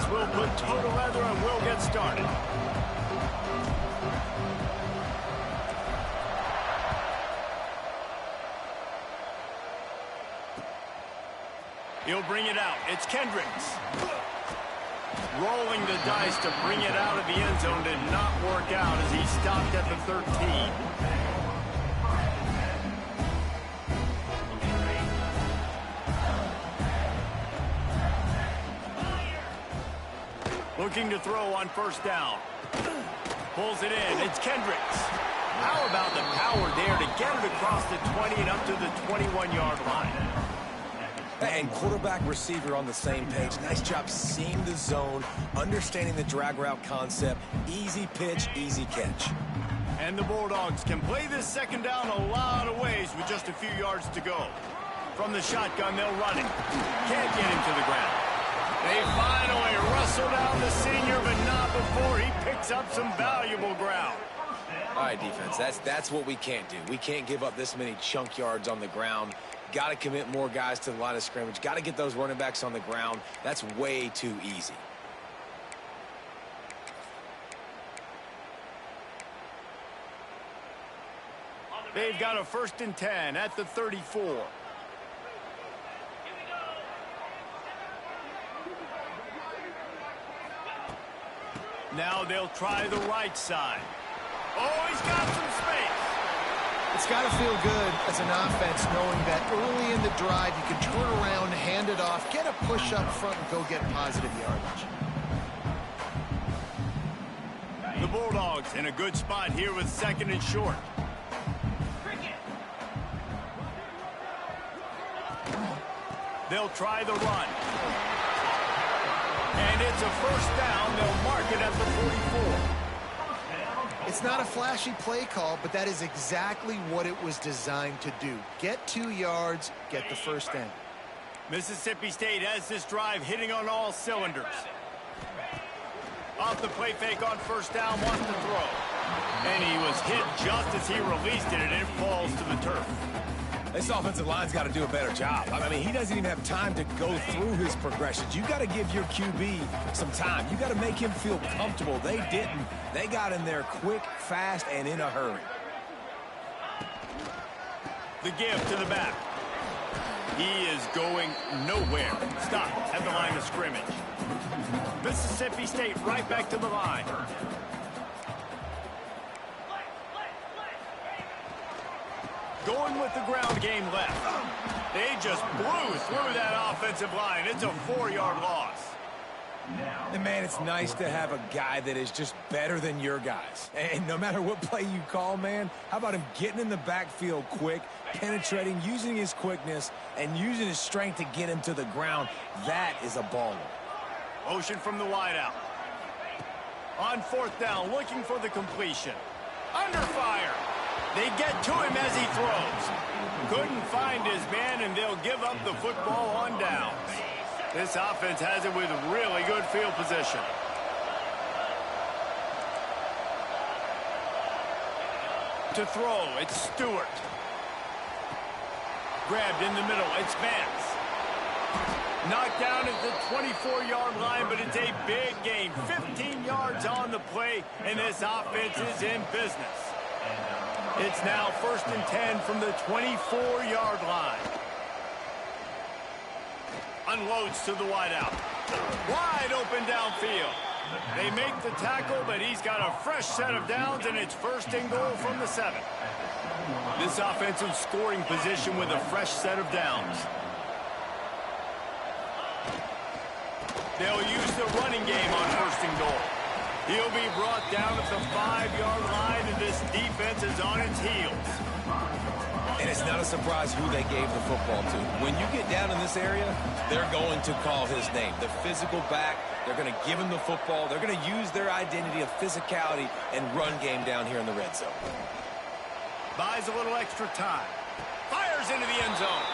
offense will put toe to leather and we'll get started. He'll bring it out. It's Kendricks. Rolling the dice to bring it out of the end zone did not work out as he stopped at the 13. Looking to throw on first down. Pulls it in. It's Kendricks. How about the power there to get it across the 20 and up to the 21-yard line? And quarterback receiver on the same page. Nice job seeing the zone, understanding the drag route concept. Easy pitch, easy catch. And the Bulldogs can play this second down a lot of ways with just a few yards to go. From the shotgun, they'll run it. Can't get him to the ground. They finally wrestle down the senior, but not before he picks up some valuable ground. All right, defense, that's what we can't do. We can't give up this many chunk yards on the ground. Got to commit more guys to the line of scrimmage. Got to get those running backs on the ground. That's way too easy. They've got a 1st and 10 at the 34. Now they'll try the right side. Oh, he's got some space. It's got to feel good as an offense knowing that early in the drive you can turn around, hand it off, get a push up front, and go get positive yardage. The Bulldogs in a good spot here with 2nd and short. They'll try the run. And it's a 1st down. They'll mark it at the 44. It's not a flashy play call, but that is exactly what it was designed to do. Get 2 yards, get the 1st down. Mississippi State has this drive hitting on all cylinders. Off the play fake on 1st down, wants to throw. And he was hit just as he released it, and it falls to the turf. This offensive line's got to do a better job. I mean, he doesn't even have time to go through his progressions. You got to give your QB some time. You got to make him feel comfortable. They didn't. They got in there quick, fast, and in a hurry. The give to the back. He is going nowhere. Stop at the line of scrimmage. Mississippi State right back to the line. Going with the ground game left. They just blew through that offensive line. It's a 4-yard loss. And, man, it's nice to have a guy that is just better than your guys. And no matter what play you call, man, how about him getting in the backfield quick, penetrating, using his quickness, and using his strength to get him to the ground. That is a baller. Motion from the wideout. On 4th down, looking for the completion. Under fire. They get to him as he throws. Couldn't find his man, and they'll give up the football on downs. This offense has it with really good field position. To throw, it's Stewart. Grabbed in the middle, it's Vance. Knocked down at the 24-yard line, but it's a big gain. 15 yards on the play, and this offense is in business. It's now 1st and 10 from the 24-yard line. Unloads to the wideout. Wide open downfield. They make the tackle, but he's got a fresh set of downs, and it's 1st and goal from the 7. This offensive scoring position with a fresh set of downs. They'll use the running game on 1st and goal. He'll be brought down at the 5-yard line, and this defense is on its heels. And it's not a surprise who they gave the football to. When you get down in this area, they're going to call his name. The physical back, they're going to give him the football. They're going to use their identity of physicality and run game down here in the red zone. Buys a little extra time. Fires into the end zone.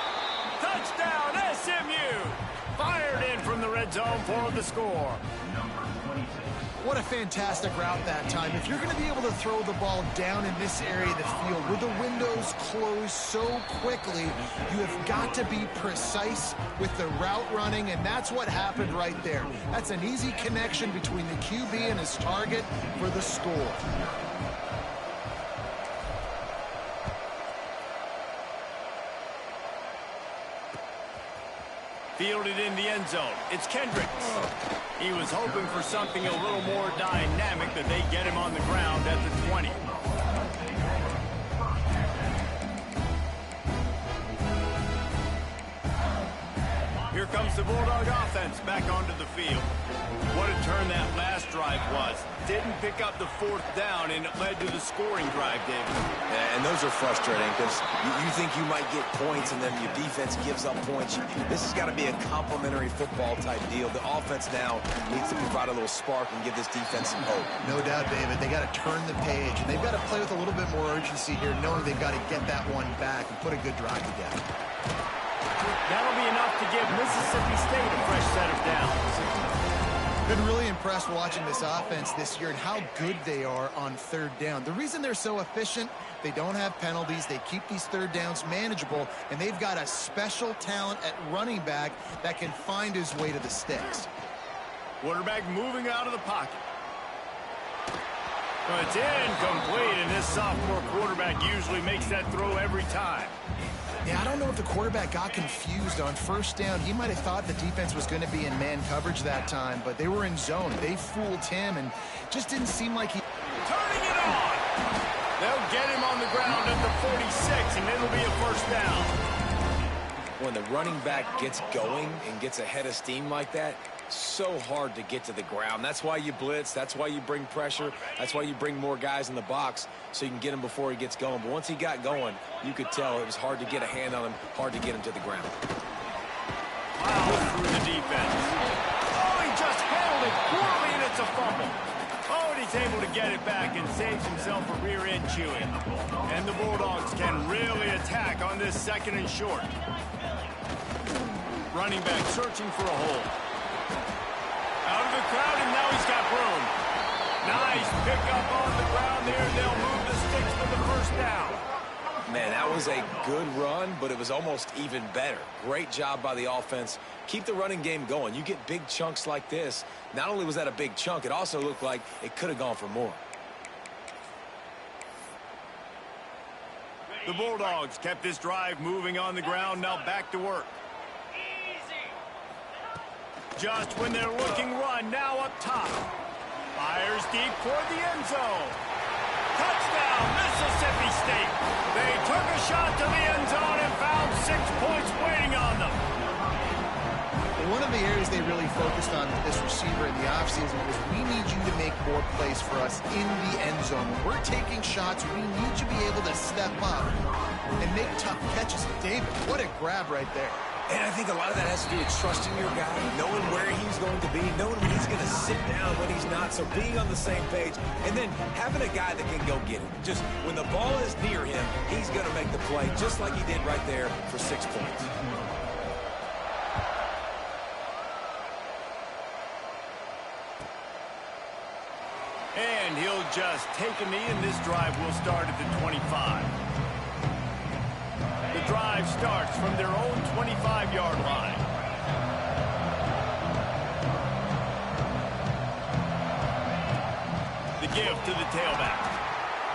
Touchdown, SMU! Fired in from the red red zone for the score. What a fantastic route that time. If you're going to be able to throw the ball down in this area of the field where the windows close so quickly, you have got to be precise with the route running, and that's what happened right there. That's an easy connection between the QB and his target for the score. Fielded in the end zone. It's Kendricks. He was hoping for something a little more dynamic, but they get him on the ground at the 20. Here comes the Bulldog offense back onto the field. What a turn that last drive was. Didn't pick up the fourth down, and it led to the scoring drive, David. Yeah, and those are frustrating because you think you might get points, and then your defense gives up points. This has got to be a complementary football type deal. The offense now needs to provide a little spark and give this defense some hope. No doubt, David. They got to turn the page, and they've got to play with a little bit more urgency here, knowing they've got to get that one back and put a good drive together. That'll be enough to give Mississippi State a fresh set of downs. Been really impressed watching this offense this year and how good they are on third down. The reason they're so efficient, they don't have penalties. They keep these third downs manageable, and they've got a special talent at running back that can find his way to the sticks. Quarterback moving out of the pocket. But it's incomplete, and this sophomore quarterback usually makes that throw every time. Yeah, I don't know if the quarterback got confused on first down. He might have thought the defense was going to be in man coverage that time, but they were in zone. They fooled him, and just didn't seem like he... Turning it on! They'll get him on the ground at the 46, and it'll be a first down. When the running back gets going and gets ahead of steam like that, so hard to get to the ground. That's why you blitz. That's why you bring pressure. That's why you bring more guys in the box so you can get him before he gets going. But once he got going, you could tell it was hard to get a hand on him, hard to get him to the ground. Wow, through the defense. Oh, he just handled it poorly, and it's a fumble. Oh, and he's able to get it back and saves himself a rear end chewing. And the Bulldogs can really attack on this second and short. Running back searching for a hole. Out of the crowd, and now he's got room. Nice pickup on the ground there. They'll move the sticks for the first down. Man, that was a good run, but it was almost even better. Great job by the offense. Keep the running game going. You get big chunks like this. Not only was that a big chunk, it also looked like it could have gone for more. The Bulldogs kept this drive moving on the ground. Now back to work. Just when they're looking run, now up top. Fires deep toward the end zone. Touchdown, Mississippi State. They took a shot to the end zone and found 6 points waiting on them. One of the areas they really focused on with this receiver in the offseason was we need you to make more plays for us in the end zone. When we're taking shots, we need you to be able to step up and make tough catches. David, what a grab right there. And I think a lot of that has to do with trusting your guy, knowing where he's going to be, knowing when he's going to sit down, when he's not, so being on the same page, and then having a guy that can go get it. Just when the ball is near him, he's going to make the play, just like he did right there for 6 points. And he'll just take a knee, and this drive will start at the 25. The drive starts from their own 25-yard line. The give to the tailback.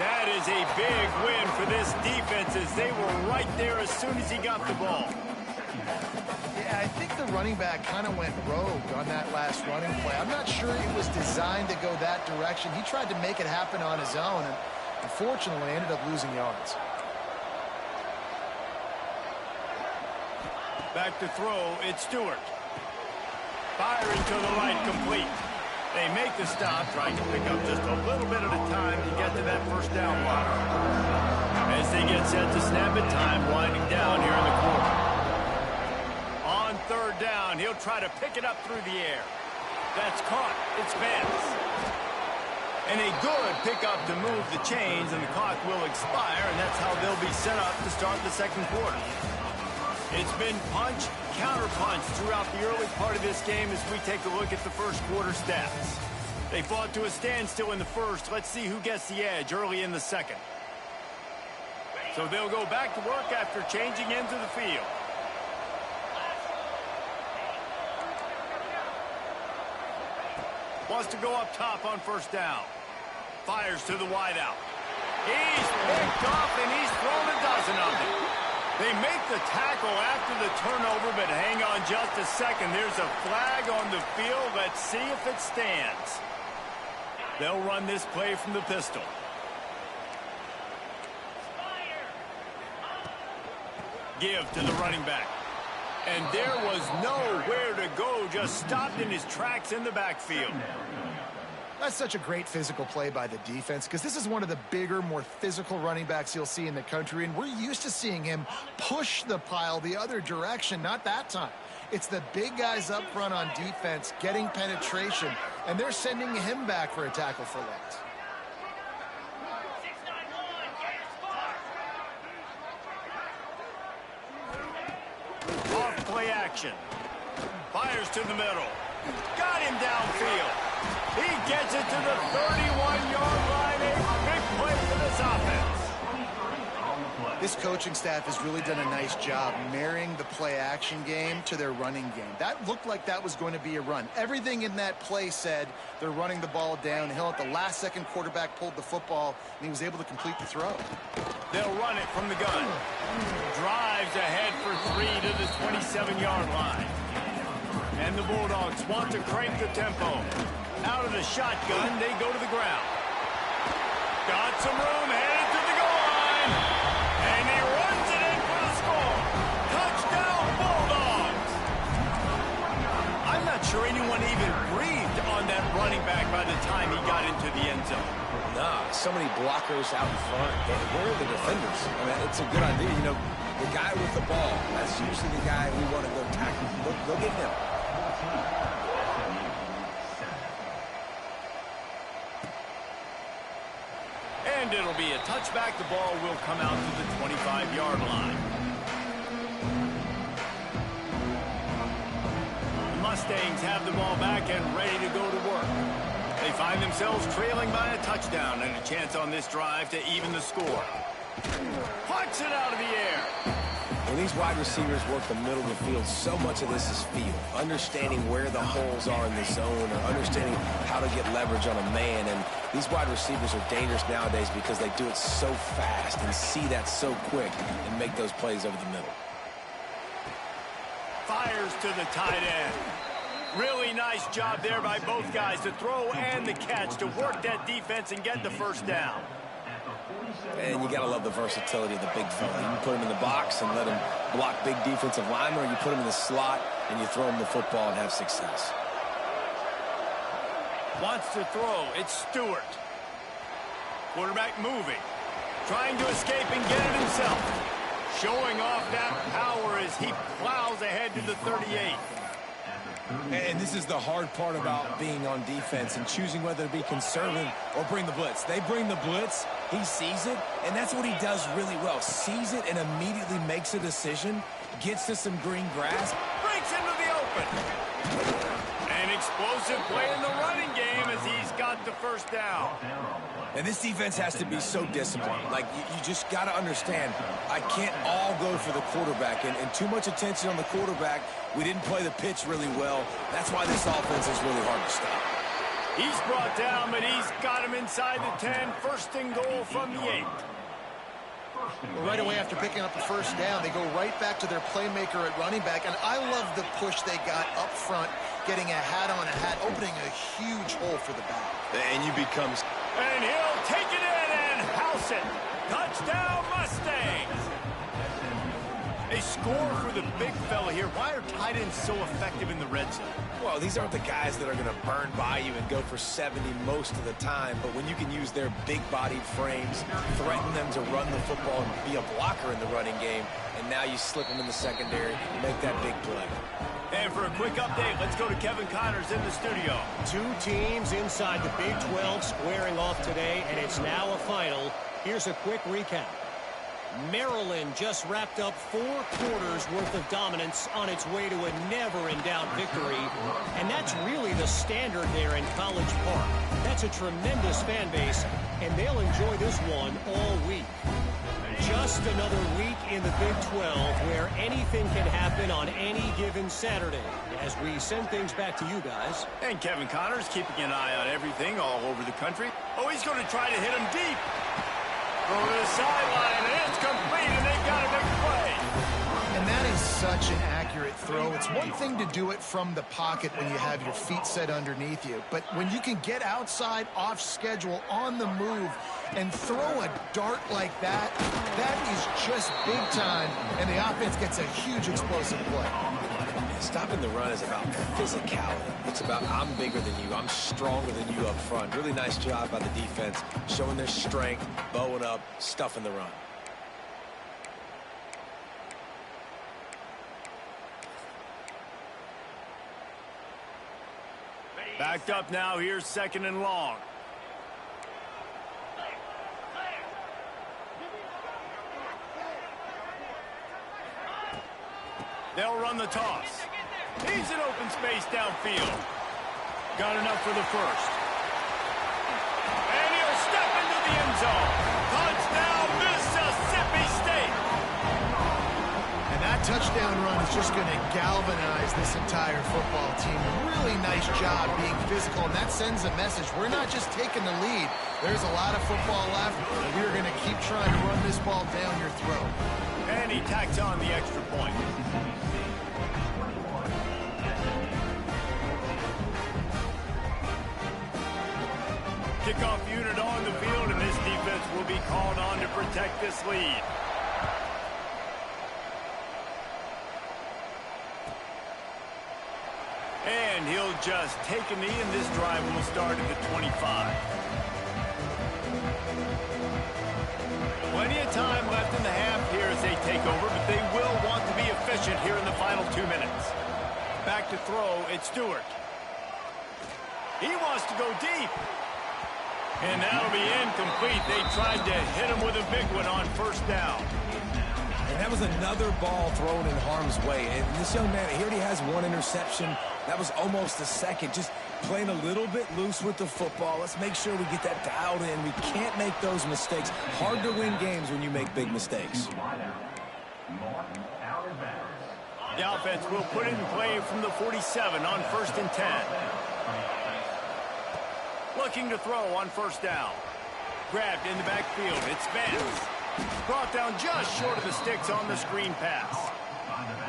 That is a big win for this defense as they were right there as soon as he got the ball. Yeah, I think the running back kind of went rogue on that last running play. I'm not sure it was designed to go that direction. He tried to make it happen on his own, and unfortunately ended up losing yards. Back to throw, it's Stewart. Firing to the right, complete. They make the stop, trying to pick up just a little bit at a time to get to that first down line. As they get set to snap it, time winding down here in the quarter. On third down, he'll try to pick it up through the air. That's caught. It's Vance. And a good pickup to move the chains, and the clock will expire, and that's how they'll be set up to start the second quarter. It's been punch, counter-punch throughout the early part of this game as we take a look at the first quarter stats. They fought to a standstill in the first. Let's see who gets the edge early in the second. So they'll go back to work after changing into the field. Wants to go up top on first down. Fires to the wideout. He's picked off and he's thrown a dozen of them. They make the tackle after the turnover, but hang on just a second. There's a flag on the field. Let's see if it stands. They'll run this play from the pistol. Give to the running back. And there was nowhere to go, just stopped in his tracks in the backfield. That's such a great physical play by the defense because this is one of the bigger, more physical running backs you'll see in the country, and we're used to seeing him push the pile the other direction, not that time. It's the big guys up front on defense getting penetration, and they're sending him back for a tackle for loss. Off play action. Fires to the middle. Got him downfield. He gets it to the 31-yard line. A big play for this offense. This coaching staff has really done a nice job marrying the play-action game to their running game. That looked like that was going to be a run. Everything in that play said they're running the ball downhill. At the last second, quarterback pulled the football, and he was able to complete the throw. They'll run it from the gun. Drives ahead for 3 to the 27-yard line. And the Bulldogs want to crank the tempo. Out of the shotgun, they go to the ground. Got some room, headed to the goal line. And he runs it in for the score. Touchdown, Bulldogs. I'm not sure anyone even breathed on that running back by the time he got into the end zone. Nah, so many blockers out in front. Where are the defenders? I mean, it's a good idea. You know, the guy with the ball, that's usually the guy we want to go tackle. Go get him. And it'll be a touchback. The ball will come out to the 25-yard line. The Mustangs have the ball back and ready to go to work. They find themselves trailing by a touchdown and a chance on this drive to even the score. Punts it out of the air. When these wide receivers work the middle of the field, so much of this is feel. Understanding where the holes are in the zone or understanding how to get leverage on a man. And these wide receivers are dangerous nowadays because they do it so fast and see that so quick and make those plays over the middle. Fires to the tight end. Really nice job there by both guys, the throw and the catch, to work that defense and get the first down. And you got to love the versatility of the big fella. You can put him in the box and let him block big defensive linemen, or you put him in the slot and you throw him the football and have success. Wants to throw. It's Stewart. Quarterback moving. Trying to escape and get it himself. Showing off that power as he plows ahead to the 38. And this is the hard part about being on defense and choosing whether to be conservative or bring the blitz. They bring the blitz, he sees it, and that's what he does really well. Sees it and immediately makes a decision, gets to some green grass. Breaks into the open. An explosive play in the running game as he's got the first down. And this defense has to be so disciplined. Like, you just got to understand, I can't all go for the quarterback. And too much attention on the quarterback. We didn't play the pitch really well. That's why this offense is really hard to stop. He's brought down, but he's got him inside the 10. First and goal from the 8. Right away after picking up the first down, they go right back to their playmaker at running back. And I love the push they got up front, getting a hat on a hat, opening a huge hole for the back. And you become... And he'll take it in and house it. Touchdown, Mustangs. They score for the big fella here. Why are tight ends so effective in the red zone? Well, these aren't the guys that are going to burn by you and go for 70 most of the time, but when you can use their big-bodied frames, threaten them to run the football and be a blocker in the running game, and now you slip them in the secondary, make that big play. And for a quick update, let's go to Kevin Connors in the studio. Two teams inside the Big 12 squaring off today, and it's now a final. Here's a quick recap. Maryland just wrapped up 4 quarters worth of dominance on its way to a never-in-doubt victory. And that's really the standard there in College Park. That's a tremendous fan base, and they'll enjoy this one all week. Just another week in the Big 12 where anything can happen on any given Saturday. As we send things back to you guys. And Kevin Connors keeping an eye on everything all over the country. Oh, he's going to try to hit him deep. Over the sideline, and it's complete, and they've got a big play. And that is such an accurate throw. It's one thing to do it from the pocket when you have your feet set underneath you, but when you can get outside, off schedule, on the move, and throw a dart like that, that is just big time, and the offense gets a huge explosive play. Stopping the run is about physicality. It's about I'm bigger than you. I'm stronger than you up front. Really nice job by the defense, showing their strength, bowing up, stuffing the run. Backed up now. Here's 2nd and long. They'll run the toss. He's in open space downfield. Got enough for the first. And he'll step into the end zone. Touchdown, Mississippi State. And that touchdown run is just going to galvanize this entire football team. Really nice job being physical, and that sends a message. We're not just taking the lead. There's a lot of football left, and we're going to keep trying to run this ball down your throat. And he tacks on the extra point. Kickoff unit on the field, and this defense will be called on to protect this lead. And he'll just take a knee, and this drive will start at the 25. Plenty of time left in the half here as they take over, but they will want to be efficient here in the final 2 minutes. Back to throw, it's Stewart. He wants to go deep. And that'll be incomplete. They tried to hit him with a big one on 1st down. And that was another ball thrown in harm's way. And this young man, he already has 1 interception. That was almost a second. Just playing a little bit loose with the football. Let's make sure we get that dialed in. We can't make those mistakes. Hard to win games when you make big mistakes. The offense will put it in play from the 47 on 1st and 10. Looking to throw on 1st down. Grabbed in the backfield. It's Benz. Brought down just short of the sticks on the screen pass.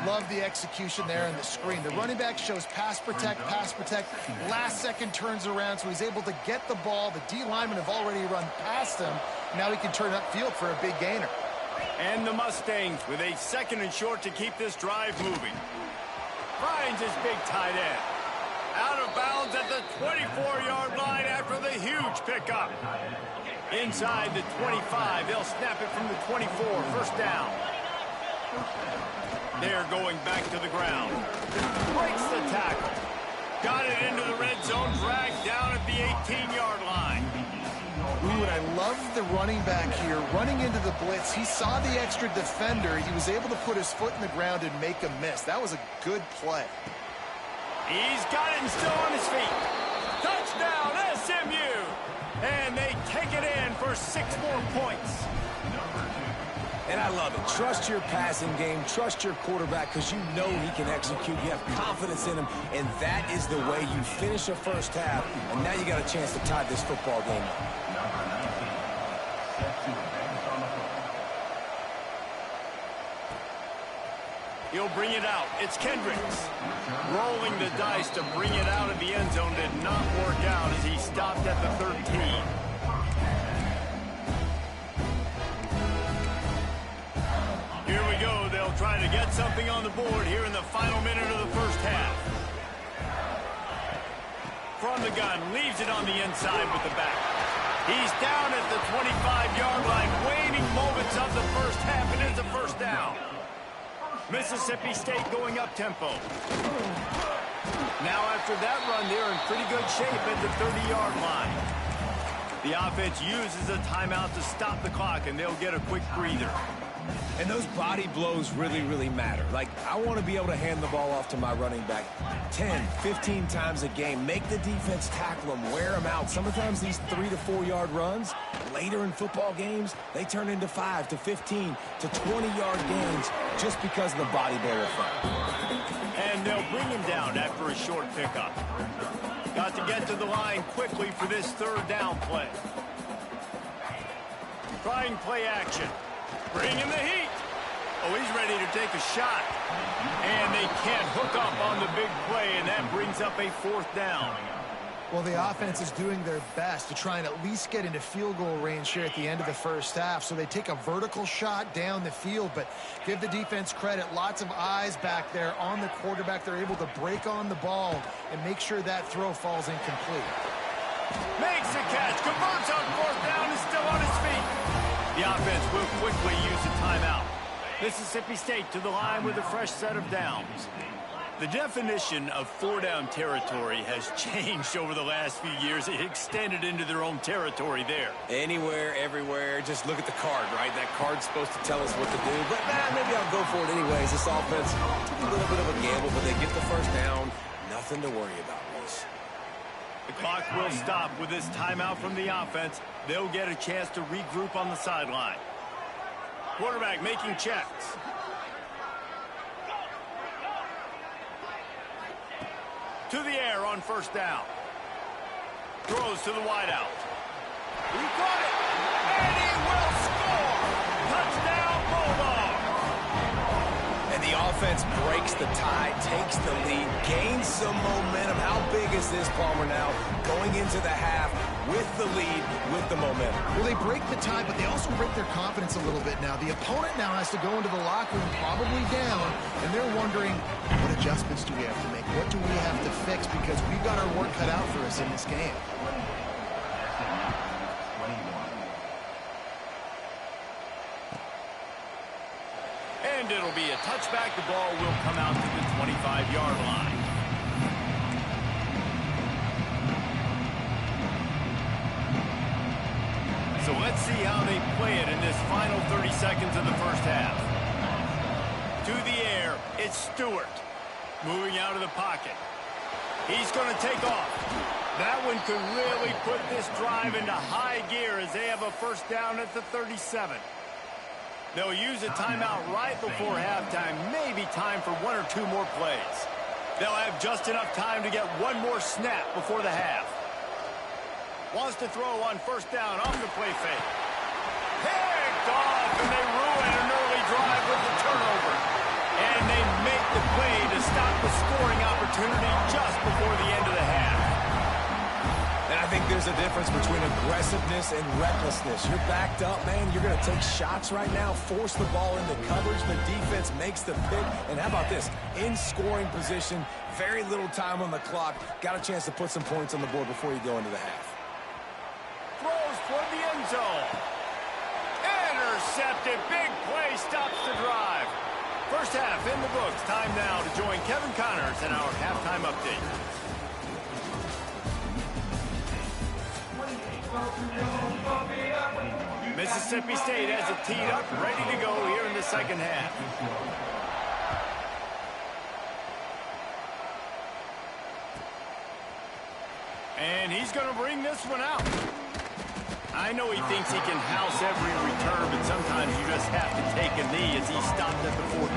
Love the execution there in the screen. The running back shows pass protect, last second turns around, so he's able to get the ball. The D linemen have already run past him. Now he can turn upfield for a big gainer. And the Mustangs with a 2nd and short to keep this drive moving. Finds his big tight end. Out of bounds at the 24-yard line after the huge pickup. Inside the 25, they'll snap it from the 24, 1st down. They're going back to the ground. Breaks the tackle. Got it into the red zone, dragged down at the 18-yard line. Ooh, and I love the running back here. Running into the blitz, he saw the extra defender. He was able to put his foot in the ground and make a miss. That was a good play. He's got it and still on his feet. Touchdown, SMU! And they take it in for 6 more points. And I love it. Trust your passing game. Trust your quarterback because you know he can execute. You have confidence in him, and that is the way you finish a 1st half. And now you got a chance to tie this football game up. He'll bring it out. It's Kendricks. Rolling the dice to bring it out of the end zone did not work out as he stopped at the 13. Here we go. They'll try to get something on the board here in the final minute of the 1st half. From the gun, leaves it on the inside with the back. He's down at the 25-yard line, waning moments of the 1st half, and it's a 1st down. Mississippi State going up tempo. Now after that run, they're in pretty good shape at the 30-yard line. The offense uses a timeout to stop the clock, and they'll get a quick breather. And those body blows really, really matter. Like, I want to be able to hand the ball off to my running back 10, 15 times a game. Make the defense tackle them, wear them out. Sometimes these 3 to 4 yard runs, later in football games, they turn into 5 to 15 to 20-yard gains just because of the body blow effect. And they'll bring him down after a short pickup. Got to get to the line quickly for this third down play. Trying play action. Bring in the heat. Oh, he's ready to take a shot. And they can't hook up on the big play, and that brings up a fourth down. Well, the offense is doing their best to try and at least get into field goal range here at the end of the first half. So they take a vertical shot down the field, but give the defense credit. Lots of eyes back there on the quarterback. They're able to break on the ball and make sure that throw falls incomplete. Makes the catch, converts on fourth down, is still on his feet. The offense will quickly use a timeout. Mississippi State to the line with a fresh set of downs. The definition of four-down territory has changed over the last few years. It extended into their own territory there. Anywhere, everywhere, just look at the card, right? That card's supposed to tell us what to do, but maybe I'll go for it anyways. This offense took a little bit of a gamble, but they get the first down. Nothing to worry about, Reese. The clock will stop with this timeout from the offense. They'll get a chance to regroup on the sideline. Quarterback making checks. To the air on first down. Throws to the wideout. He caught it, and he will score! Touchdown, Bulldogs! And the offense breaks the tie, takes the lead, gains some momentum. How big is this, Palmer, now? Going into the half with the lead, with the momentum. Well, they break the tie, but they also break their confidence a little bit now. The opponent now has to go into the locker room probably down, and they're wondering, what adjustments do we have to make? What do we have to fix? Because we've got our work cut out for us in this game. And it'll be a touchback. The ball will come out to the 25-yard line. So let's see how they play it in this final 30 seconds of the first half. To the air, it's Stewart. Moving out of the pocket. He's going to take off. That one could really put this drive into high gear as they have a first down at the 37. They'll use a timeout right before halftime. Maybe time for one or two more plays. They'll have just enough time to get one more snap before the half. Wants to throw on first down off the play fake. Picked off, and they ruin an early drive with the turnover. And they make the play to stop the scoring opportunity just before the end of the half. And I think there's a difference between aggressiveness and recklessness. You're backed up, man. You're going to take shots right now, force the ball into coverage. The defense makes the pick. And how about this? In scoring position, very little time on the clock. Got a chance to put some points on the board before you go into the half. Throws toward the end zone. Intercepted. Big play stops the drive. First half in the books. Time now to join Kevin Connors in our halftime update. Mississippi State has it teed up, ready to go here in the second half. And he's going to bring this one out. I know he thinks he can house every return, but sometimes you just have to take a knee as he stopped at the 14.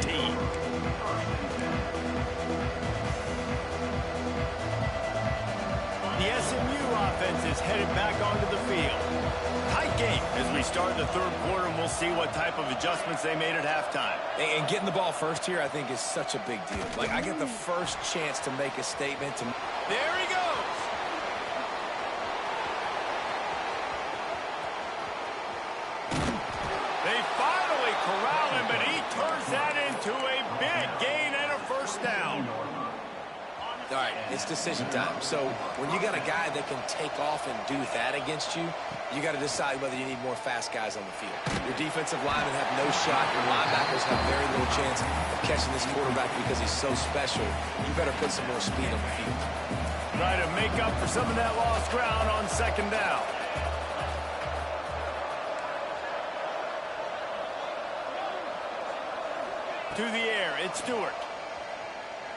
The SMU offense is headed back onto the field. Tight game as we start the third quarter, and we'll see what type of adjustments they made at halftime. And getting the ball first here, I think, is such a big deal. Like, I get the first chance to make a statement. There he goes. They finally corral him, but he turns that into a big gain and a first down. All right, it's decision time. So when you got a guy that can take off and do that against you, you got to decide whether you need more fast guys on the field. Your defensive linemen have no shot. Your linebackers have very little chance of catching this quarterback because he's so special. You better put some more speed on the field. Try to make up for some of that lost ground on second down. To the air, it's Stewart.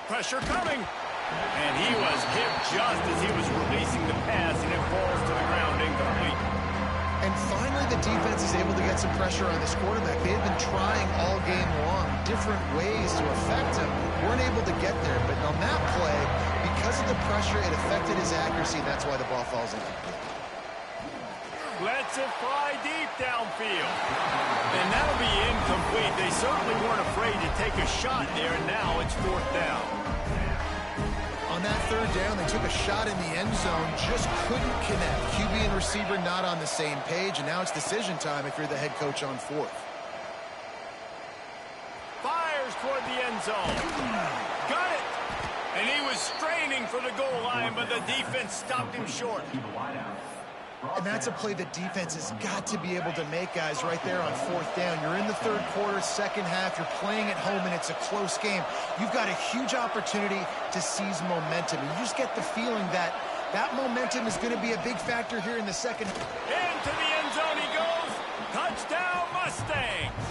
Pressure coming. And he was hit just as he was releasing the pass, and it falls to the ground incomplete. And finally, the defense is able to get some pressure on this quarterback. They had been trying all game long, different ways to affect him. Weren't able to get there, but on that play, because of the pressure, it affected his accuracy, and that's why the ball falls incomplete. Lets it fly deep downfield. And that'll be incomplete. They certainly weren't afraid to take a shot there, and now it's 4th down. On that 3rd down, they took a shot in the end zone, just couldn't connect. QB and receiver not on the same page, and now it's decision time if you're the head coach on 4th. Fires toward the end zone. Got it. And he was straining for the goal line, but the defense stopped him short. And that's a play the defense has got to be able to make, guys, right there on 4th down. You're in the 3rd quarter, second half. You're playing at home, and it's a close game. You've got a huge opportunity to seize momentum. You just get the feeling that that momentum is going to be a big factor here in the second. Into the end zone he goes. Touchdown, Mustangs.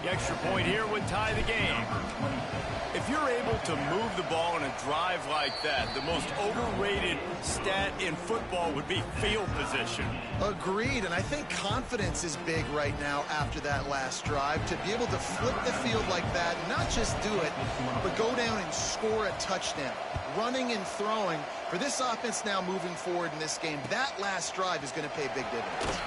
The extra point here would tie the game. If you're able to move the ball in a drive like that, the most overrated stat in football would be field position. Agreed, and I think confidence is big right now after that last drive. To be able to flip the field like that, not just do it, but go down and score a touchdown. Running and throwing. For this offense now moving forward in this game, that last drive is going to pay big dividends.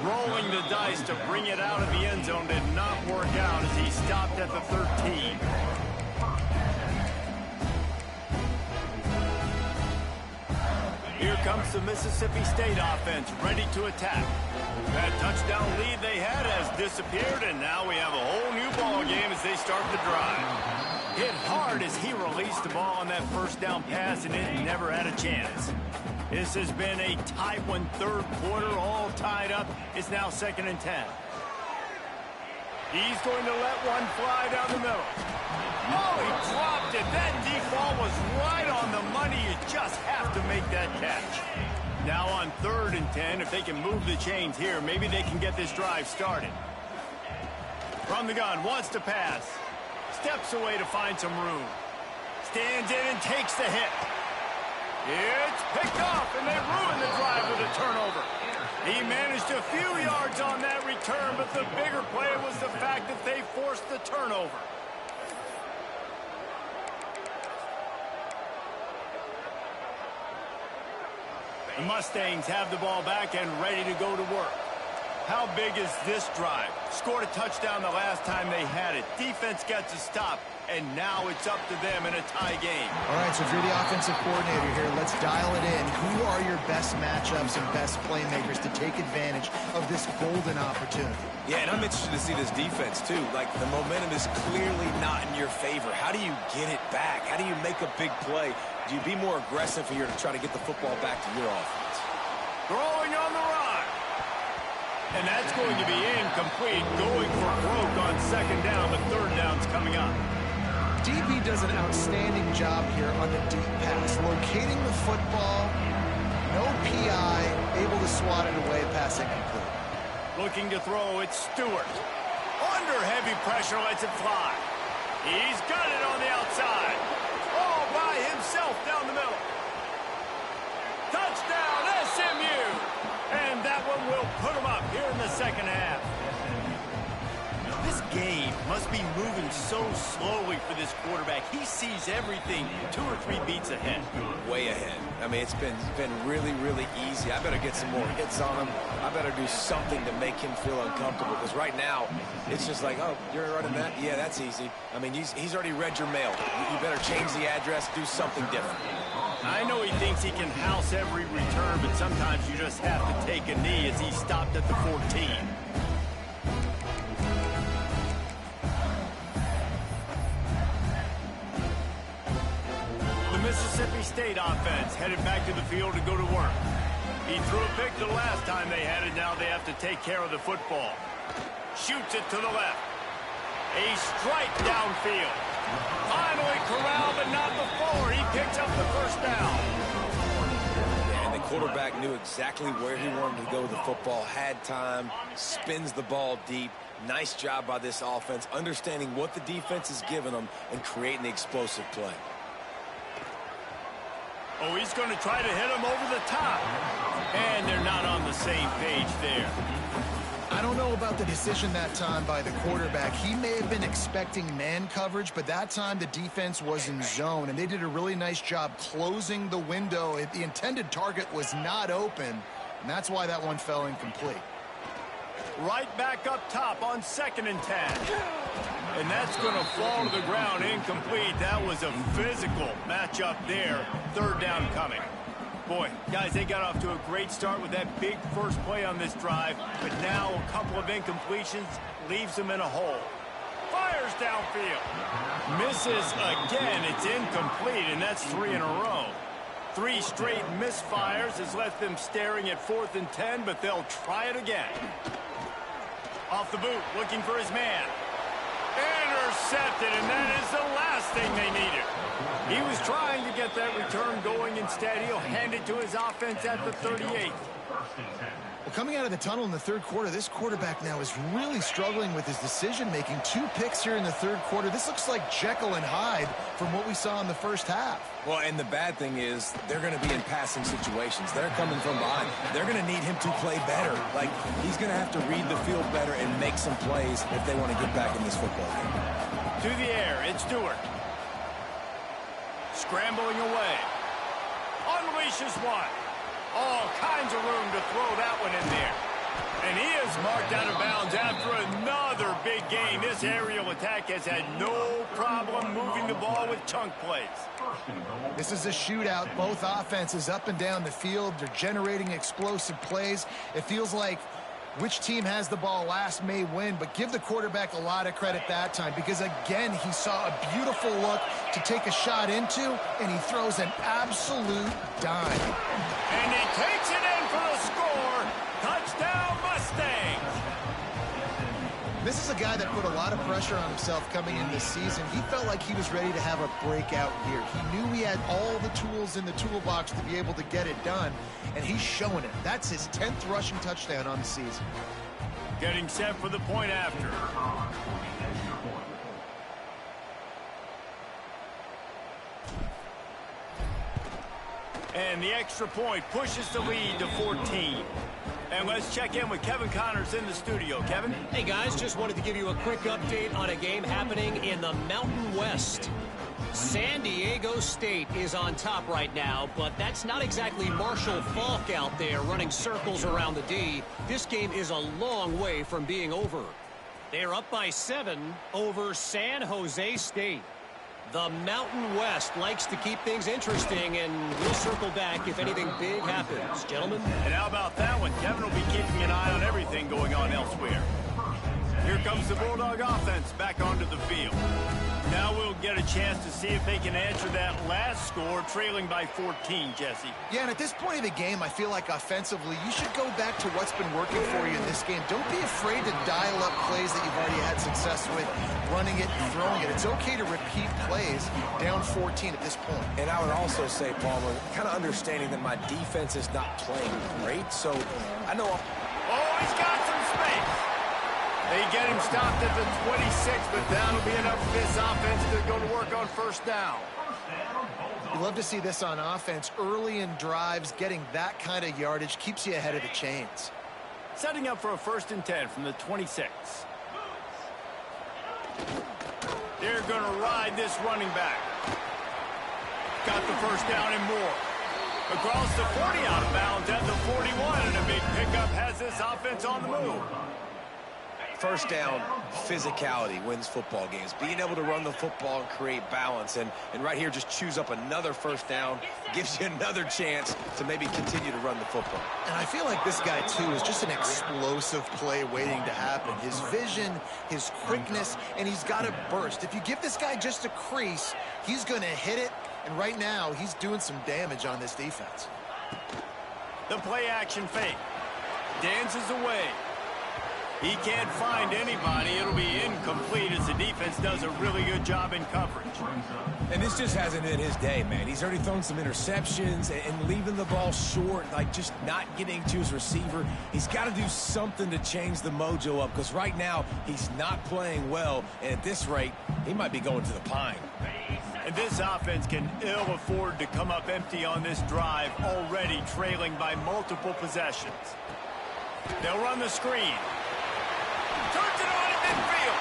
Rolling the dice to bring it out of the end zone did not work out as he stopped at the 13. Here comes the Mississippi State offense ready to attack. That touchdown lead they had has disappeared, and now we have a whole new ball game as they start the drive. Hit hard as he released the ball on that 1st down pass, and it never had a chance. This has been a tight one, 3rd quarter, all tied up. It's now 2nd and 10. He's going to let one fly down the middle. Oh, he dropped it. That deep ball was right on the money. You just have to make that catch. Now on 3rd and 10, if they can move the chains here, maybe they can get this drive started. From the gun, wants to pass. Steps away to find some room. Stands in and takes the hit. It's picked off, and they ruin the drive with a turnover. He managed a few yards on that return, but the bigger play was the fact that they forced the turnover. The Mustangs have the ball back and ready to go to work. How big is this drive? Scored a touchdown the last time they had it. Defense gets a stop, and now it's up to them in a tie game. All right, so if you're the offensive coordinator here, let's dial it in. Who are your best matchups and best playmakers to take advantage of this golden opportunity? Yeah, and I'm interested to see this defense, too. Like, the momentum is clearly not in your favor. How do you get it back? How do you make a big play? Do you be more aggressive here to try to get the football back to your offense? Throwing on the run. And that's going to be incomplete. Going for broke on 2nd down, but 3rd down's coming up. DB does an outstanding job here on the deep pass. Locating the football, no PI, able to swat it away, pass incomplete. Looking to throw, it's Stewart. Under heavy pressure, lets it fly. He's got it on the outside. All by himself down the middle. Touchdown, SMU! And that one will put him up here in the 2nd half. This game must be moving so slowly for this quarterback. He sees everything 2 or 3 beats ahead. Way ahead. I mean, it's been really, really easy. I better get some more hits on him. I better do something to make him feel uncomfortable, because right now, it's just like, oh, you're running that? Yeah, that's easy. I mean, he's already read your mail. You better change the address, do something different. I know he thinks he can house every return, but sometimes you just have to take a knee as he stopped at the 14. The Mississippi State offense headed back to the field to go to work. He threw a pick the last time they had it. Now they have to take care of the football. Shoots it to the left. A strike downfield. Finally corralled, but not before. He picks up the 1st down. And the quarterback knew exactly where he wanted to go with the football, had time, spins the ball deep, Nice job by this offense, understanding what the defense is giving them and creating the explosive play. Oh, he's going to try to hit him over the top. And they're not on the same page there. I don't know about the decision that time by the quarterback. He may have been expecting man coverage, but that time the defense was in zone, and they did a really nice job closing the window. The intended target was not open, and that's why that one fell incomplete. Right back up top on 2nd and 10. And that's going to fall to the ground incomplete. That was a physical matchup there. 3rd down coming. Boy, guys, they got off to a great start with that big first play on this drive, but now a couple of incompletions leaves them in a hole. Fires downfield. Misses again. It's incomplete, and that's 3 in a row. 3 straight misfires has left them staring at 4th and 10, but they'll try it again. Off the boot, looking for his man. Intercepted, and that is the last thing they needed. He was trying to get that return going. Instead, he'll hand it to his offense at the 38. Well, coming out of the tunnel in the 3rd quarter, this quarterback now is really struggling with his decision-making. 2 picks here in the 3rd quarter. This looks like Jekyll and Hyde from what we saw in the first half. Well, and the bad thing is they're going to be in passing situations. They're coming from behind. They're going to need him to play better. Like, he's going to have to read the field better and make some plays if they want to get back in this football game. To the air, it's Stewart. Scrambling away. Unleashes one. All kinds of room to throw that one in there. And he is marked out of bounds after another big gain. This aerial attack has had no problem moving the ball with chunk plays. This is a shootout. Both offenses up and down the field. They're generating explosive plays. It feels like which team has the ball last may win, but give the quarterback a lot of credit that time because, again, he saw a beautiful look to take a shot into, and he throws an absolute dime. And he takes it in for the score. Touchdown, Mustangs. This is a guy that put a lot of pressure on himself coming in this season. He felt like he was ready to have a breakout year. He knew he had all the tools in the toolbox to be able to get it done, and he's showing it. That's his 10th rushing touchdown on the season. Getting set for the point after. And the extra point pushes the lead to 14. And let's check in with Kevin Connors in the studio. Kevin? Hey, guys, just wanted to give you a quick update on a game happening in the Mountain West. San Diego State is on top right now, but that's not exactly Marshall Faulk out there running circles around the D. This game is a long way from being over. They're up by 7 over San Jose State. The Mountain West likes to keep things interesting, and we'll circle back if anything big happens. Gentlemen? And how about that one? Kevin will be keeping an eye on everything going on elsewhere. Here comes the Bulldog offense back onto the field. Now we'll get a chance to see if they can answer that last score, trailing by 14, Jesse. Yeah, and at this point of the game, I feel like offensively, you should go back to what's been working for you in this game. Don't be afraid to dial up plays that you've already had success with, running it and throwing it. It's okay to repeat plays down 14 at this point. And I would also say, Palmer, kind of understanding that my defense is not playing great, so I know... Oh, he's got some space. They get him stopped at the 26, but that'll be enough for this offense to go to work on 1st down. You love to see this on offense. Early in drives, getting that kind of yardage keeps you ahead of the chains. Setting up for a 1st and 10 from the 26. They're going to ride this running back. Got the 1st down and more. Across the 40 out of bounds at the 41, and a big pickup has this offense on the move. 1st down, physicality wins football games. Being able to run the football and create balance. And right here, just choose up another 1st down. Gives you another chance to maybe continue to run the football. And I feel like this guy, too, is just an explosive play waiting to happen. His vision, his quickness, and he's got a burst. If you give this guy just a crease, he's going to hit it. And right now, he's doing some damage on this defense. The play action fake. Dances away. He can't find anybody. It'll be incomplete as the defense does a really good job in coverage. And this just hasn't been his day, man. He's already thrown some interceptions and leaving the ball short, like just not getting to his receiver. He's got to do something to change the mojo up because right now he's not playing well. And at this rate, he might be going to the pine. And this offense can ill afford to come up empty on this drive, already trailing by multiple possessions. They'll run the screen. Turns it on at midfield.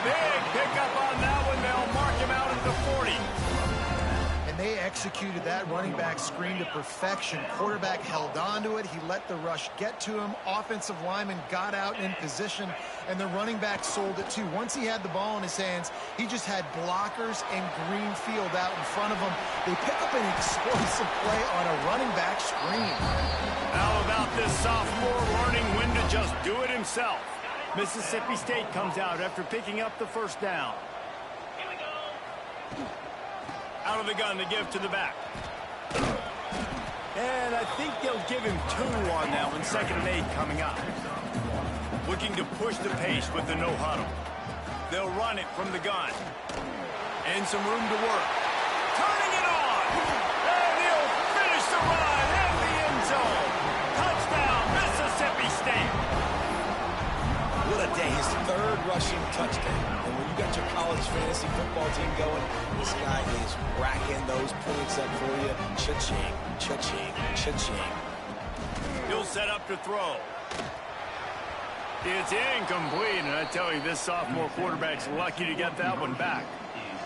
Big pickup on that one. They'll mark him out at the 40. And they executed that running back screen to perfection. Quarterback held on to it. He let the rush get to him. Offensive lineman got out and in position, and the running back sold it too. Once he had the ball in his hands, he just had blockers and green field out in front of him. They pick up an explosive play on a running back screen. How about this sophomore learning when to just do it himself? Mississippi State comes out after picking up the first down. Here we go. Out of the gun to give to the back. And I think they'll give him 2 on that one. 2nd and 8 coming up. Looking to push the pace with the no huddle. They'll run it from the gun. And some room to work. Turning it on. And he'll finish the run in the end zone. Touchdown, Mississippi State. What a day. His 3rd rushing touchdown. And when you got your college fantasy football team going, this guy is racking those points up for you. Cha-ching, cha-ching, cha-ching. He'll set up to throw. It's incomplete, and I tell you, this sophomore quarterback's lucky to get that one back.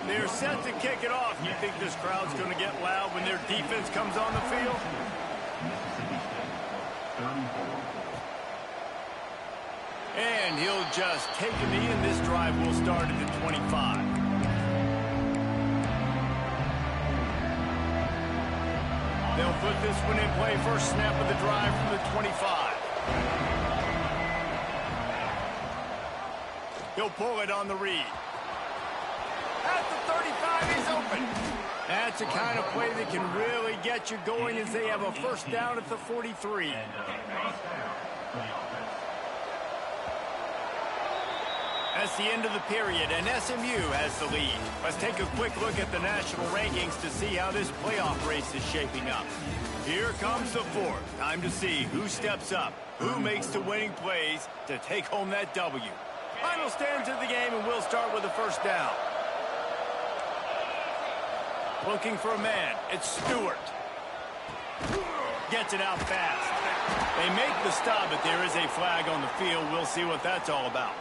They're set to kick it off. You think this crowd's going to get loud when their defense comes on the field? And he'll just take a knee, and this drive will start at the 25. They'll put this one in play. First snap of the drive from the 25. He'll pull it on the read. At the 35, he's open. That's the kind of play that can really get you going as they have a first down at the 43. That's the end of the period, and SMU has the lead. Let's take a quick look at the national rankings to see how this playoff race is shaping up. Here comes the 4th. Time to see who steps up, who makes the winning plays to take home that W. Final stands of the game, and we'll start with the first down. Looking for a man. It's Stewart. Gets it out fast. They make the stop, but there is a flag on the field. We'll see what that's all about.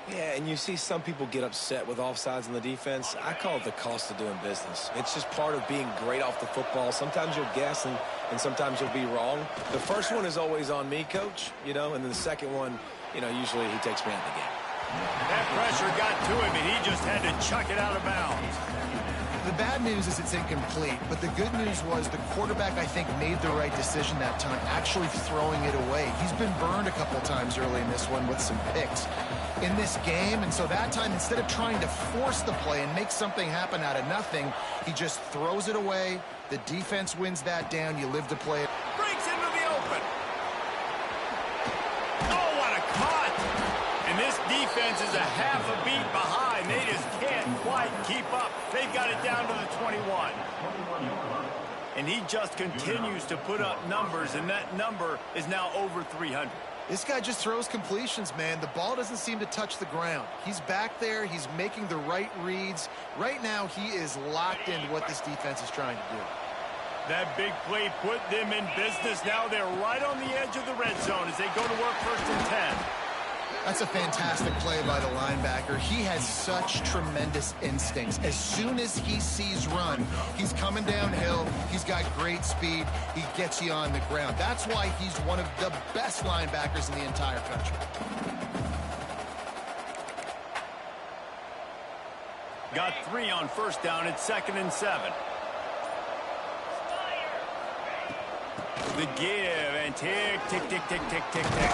Yeah, and you see some people get upset with offsides on the defense. I call it the cost of doing business. It's just part of being great off the football. Sometimes you'll guess, and sometimes you'll be wrong. The first one is always on me, Coach, and then the second one, usually he takes me out of the game. That pressure got to him, and he just had to chuck it out of bounds. The bad news is it's incomplete, but the good news was the quarterback, I think, made the right decision that time, actually throwing it away. He's been burned a couple times early in this one with some picks in this game, and so that time, instead of trying to force the play and make something happen out of nothing, he just throws it away. The defense wins that down. You live to play it. Breaks into the open. Oh, what a cut! And this defense is a half a beat behind. They just can't quite keep up. They've got it down to the 21. And he just continues to put up numbers, and that number is now over 300. This guy just throws completions, man. The ball doesn't seem to touch the ground. He's back there. He's making the right reads. Right now, he is locked into what this defense is trying to do. That big play put them in business. Now they're right on the edge of the red zone as they go to work 1st and 10. That's a fantastic play by the linebacker. He has such tremendous instincts. As soon as he sees run, he's coming downhill. He's got great speed. He gets you on the ground. That's why he's one of the best linebackers in the entire country. Got 3 on first down. It's 2nd and 7. The give and tick, tick, tick, tick, tick, tick, tick.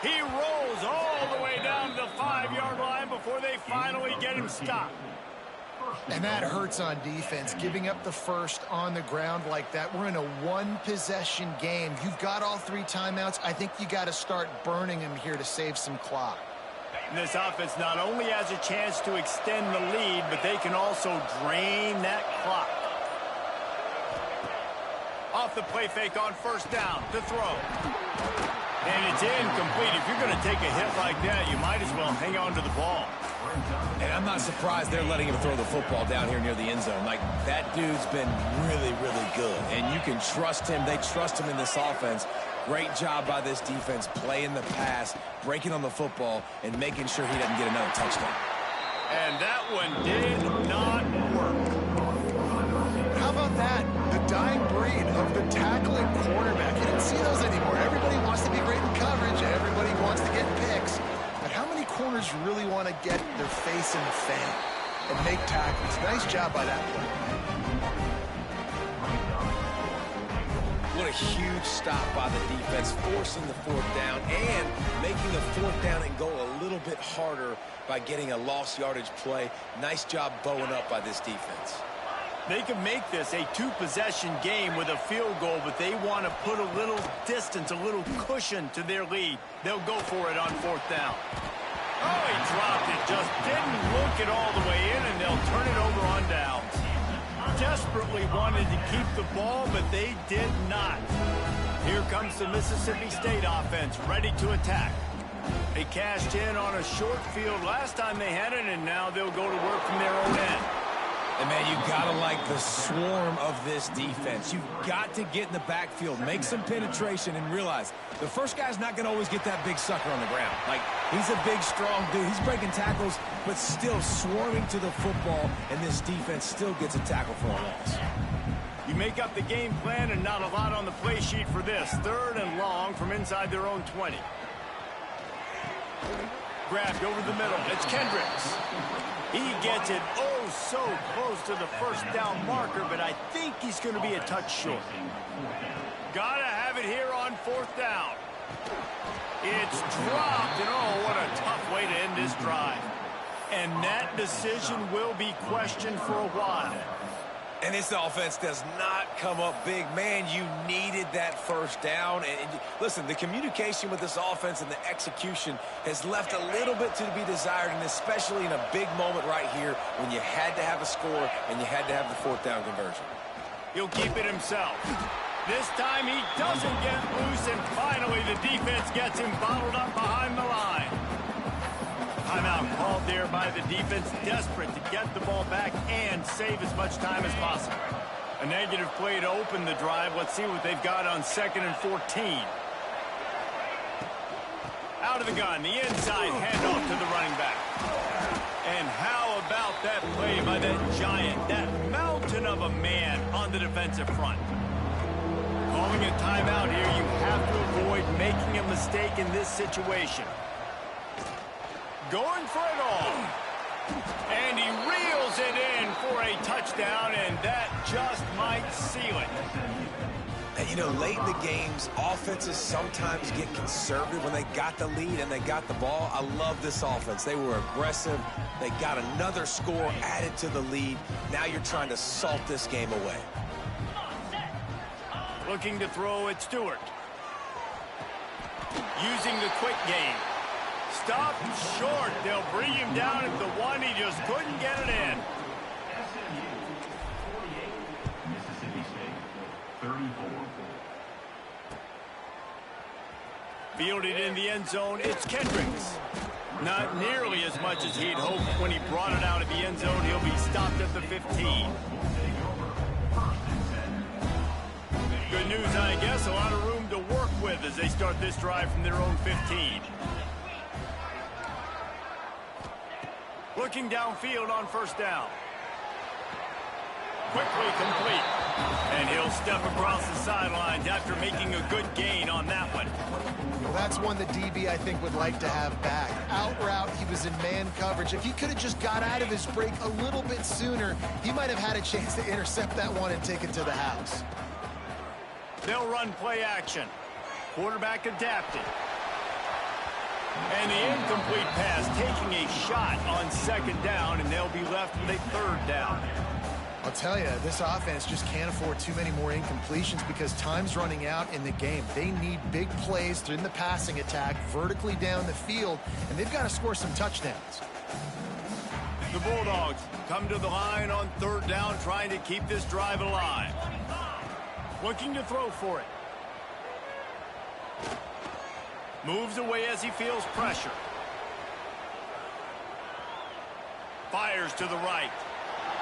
He rolls all the way down to the 5-yard line before they finally get him stopped. And that hurts on defense, giving up the first on the ground like that. We're in a one-possession game. You've got all 3 timeouts. I think you got to start burning them here to save some clock. This offense not only has a chance to extend the lead, but they can also drain that clock. Off the play fake on first down to throw. And it's incomplete. If you're going to take a hit like that, you might as well hang on to the ball. And I'm not surprised they're letting him throw the football down here near the end zone. Like, that dude's been really, really good. And you can trust him. They trust him in this offense. Great job by this defense playing the pass, breaking on the football, and making sure he doesn't get another touchdown. And that one did not work. How about that? The dying breed of the tackling quarterback. You don't see those anymore. Everybody wants to be great in coverage. Everybody wants to get picks. But how many corners really want to get their face in the fan and make tackles? Nice job by that player. What a huge stop by the defense, forcing the 4th down and making the 4th down and go a little bit harder by getting a lost yardage play. Nice job bowing up by this defense. They can make this a 2-possession game with a field goal, but they want to put a little distance, a little cushion to their lead. They'll go for it on 4th down. Oh, he dropped it. Just didn't look it all the way in, and they'll turn it over on downs. Desperately wanted to keep the ball, but they did not. Here comes the Mississippi State offense, ready to attack. They cashed in on a short field last time they had it, and now they'll go to work from their own end. And, man, you got to like the swarm of this defense. You've got to get in the backfield, make some penetration, and realize the first guy's not going to always get that big sucker on the ground. Like, he's a big, strong dude. He's breaking tackles, but still swarming to the football, and this defense still gets a tackle for a loss. You make up the game plan, and not a lot on the play sheet for this. 3rd and long from inside their own 20. Grabbed over the middle. It's Kendricks. He gets it so close to the first down marker, but I think he's going to be a touch short. Gotta have it here on 4th down. It's dropped, and oh, what a tough way to end this drive. And that decision will be questioned for a while. And this offense does not come up big. Man, you needed that first down. And listen, the communication with this offense and the execution has left a little bit to be desired, and especially in a big moment right here when you had to have a score and you had to have the 4th down conversion. He'll keep it himself. This time he doesn't get loose, and finally the defense gets him bottled up behind the line. Timeout called there by the defense, desperate to get the ball back and save as much time as possible. A negative play to open the drive. Let's see what they've got on 2nd and 14. Out of the gun, the inside handoff to the running back. And how about that play by that giant, that mountain of a man on the defensive front? Calling a timeout here, you have to avoid making a mistake in this situation. Going for it all. And he reels it in for a touchdown, and that just might seal it. And, you know, late in the games, offenses sometimes get conservative when they got the lead and they got the ball. I love this offense. They were aggressive. They got another score added to the lead. Now you're trying to salt this game away. Looking to throw at Stewart. Using the quick game. Stop short. They'll bring him down at the 1. He just couldn't get it in. Mississippi State, 34. Fielded in the end zone, it's Kendricks. Not nearly as much as he'd hoped when he brought it out of the end zone. He'll be stopped at the 15. Good news, I guess. A lot of room to work with as they start this drive from their own 15. Looking downfield on first down. Quickly complete. And he'll step across the sidelines after making a good gain on that one. Well, that's one the DB, I think, would like to have back. Out route, he was in man coverage. If he could have just got out of his break a little bit sooner, he might have had a chance to intercept that one and take it to the house. They'll run play action. Quarterback adapted. And the incomplete pass taking a shot on second down, and they'll be left with a third down. I'll tell you, this offense just can't afford too many more incompletions because time's running out in the game. They need big plays in the passing attack, vertically down the field, and they've got to score some touchdowns. The Bulldogs come to the line on third down, trying to keep this drive alive. Looking to throw for it. Moves away as he feels pressure. Fires to the right.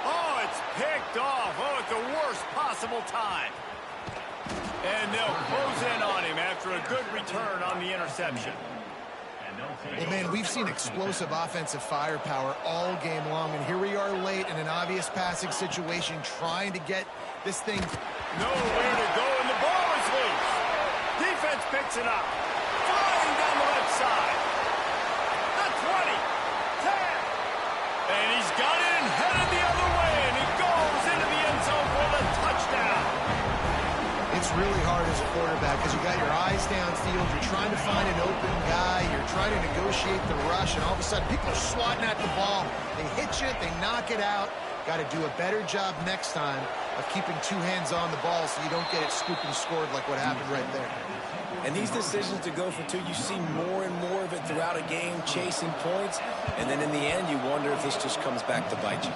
Oh, it's picked off. Oh, at the worst possible time. And they'll close in on him after a good return on the interception. Well, man, we've seen explosive offensive firepower all game long, and here we are late in an obvious passing situation trying to get this thing. Nowhere to go, and the ball is loose. Defense picks it up. Flying down the left side. The 20, 10. And he's got it and headed the other way, and he goes into the end zone for the touchdown. It's really hard as a quarterback because you got your eyes downfield, you're trying to find an open guy, you're trying to negotiate the rush, and all of a sudden people are swatting at the ball. They hit you, they knock it out. Got to do a better job next time of keeping two hands on the ball so you don't get it scooped and scored like what happened right there. And these decisions to go for two, you see more and more of it throughout a game, chasing points, and then in the end you wonder if this just comes back to bite you.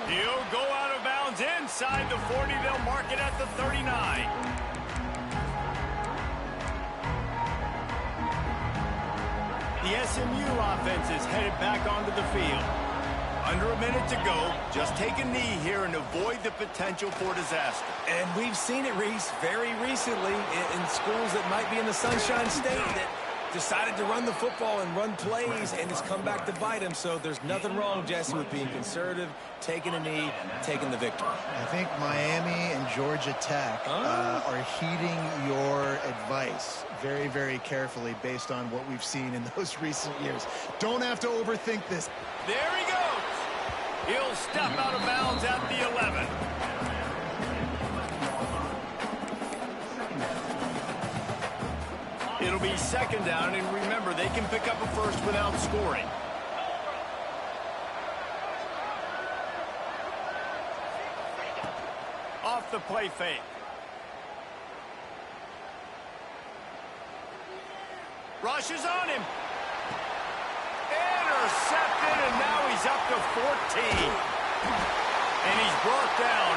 He'll go out of bounds inside the 40. They'll mark it at the 39. The SMU offense is headed back onto the field. Under a minute to go. Just take a knee here and avoid the potential for disaster. And we've seen it, Reese, very recently in schools that might be in the Sunshine State that decided to run the football and run plays, and it's come back to bite him. So there's nothing wrong, Jesse, with being conservative, taking a knee, taking the victory. I think Miami and Georgia Tech are heeding your advice very, very carefully based on what we've seen in those recent years. Don't have to overthink this. There he goes. He'll step out of bounds at the 11. It'll be second down, and remember, they can pick up a first without scoring. Off the play fake. Rushes on him. Intercepted, and now he's up to 14. And he's brought down